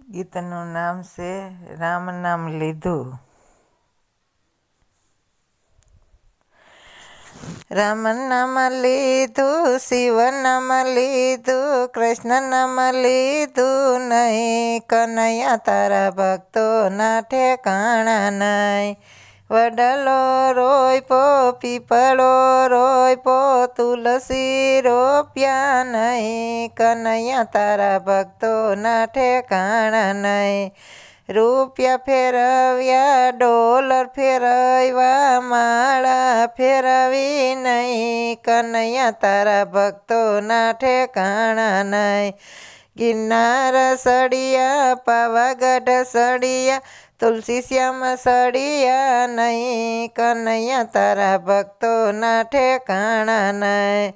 ગીતનું નામ છે રામ નામ લીધું. રામ નામ લીધું, શિવ નામ લીધું, કૃષ્ણ નામ લીધું નહીં, કનૈયા તારા ભક્તો ના ઠેકાણા નહીં. વડલો રોયપો, પીપળો રોયપો, તુલસી રોપ્યા નહીં, કનૈયા તારા ભક્તો ના ઠેકાણા નહીં. રૂપિયા ફેરવ્યા, ડોલર ફેરવ્યા, માળા ફેરવી નહીં, કનૈયા તારા ભક્તો ના ઠેકાણા નહીં. ગિરનાર સડિયા, પાવાગઢ સડિયા, તુલસી શ્યામ સડિયા નહીં, કનૈયા તારા ભક્તો ના ઠેકાણા નહીં.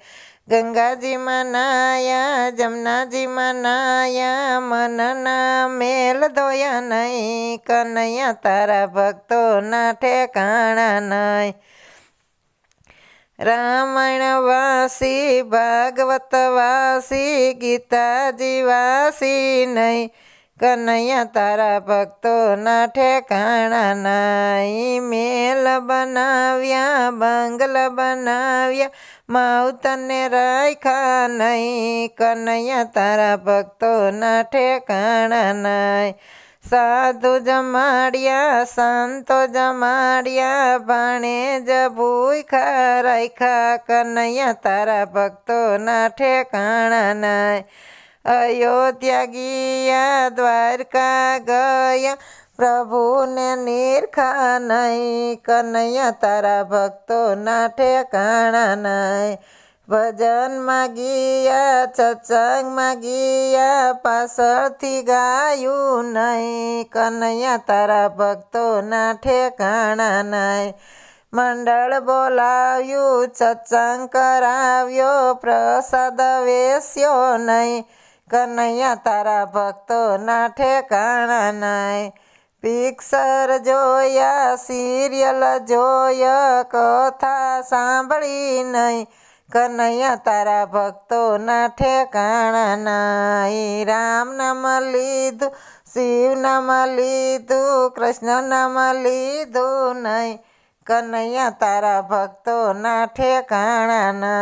ગંગાજીમાં નાયા, જમનાજીમાં નાયા, મનના મેલ ધોયા નહીં, કનૈયા તારા ભક્તો ના ઠેકાણા નહીં. રામાયણ વાસી, ભાગવત વાસી, ગીતાજી વાસી નહીં, કનૈયા તારા ભક્તો ના ઠેકાણા નહીં. મેલ બનાવ્યા, બંગલા બનાવ્યા, માવતરને રાખ્યા નહીં, કનૈયા તારા ભક્તો ના ઠેકાણા નહીં. સાધુ જમાડ્યા, સંતો જમાડ્યા, ભાણેજ ભૂખ્યા રાખ્યા, કનૈયા તારા ભક્તો ના ઠેકાણા નહીં. અયોધ્યા ગયા, દ્વારકા ગયા, પ્રભુને નિરખા નહીં, કનૈયા તારા ભક્તો ના ઠેકાણા નહીં. ભજનમાં ગયા, સત્સંગમાં ગયા, પાછળથી ગાયું નહીં, કનૈયા તારા ભક્તો ના ઠેકાણા નહીં. મંડળ બોલાવ્યું, સત્સંગ કરાવ્યો, પ્રસાદ વેસ્યો નહીં, કનૈયા તારા ભક્તો ના ઠેકાણા નહીં. પિક્ચર જોયા, સિરિયલ જોયા, કથા સાંભળી નહીં, કનૈયા તારા ભક્તો ના ઠેકાણા નહીં. રામ નામ લીધું, શિવ નામ લીધું, કૃષ્ણ નામ લીધું નહીં, કનૈયા તારા ભક્તો ના ઠેકાણા નહીં.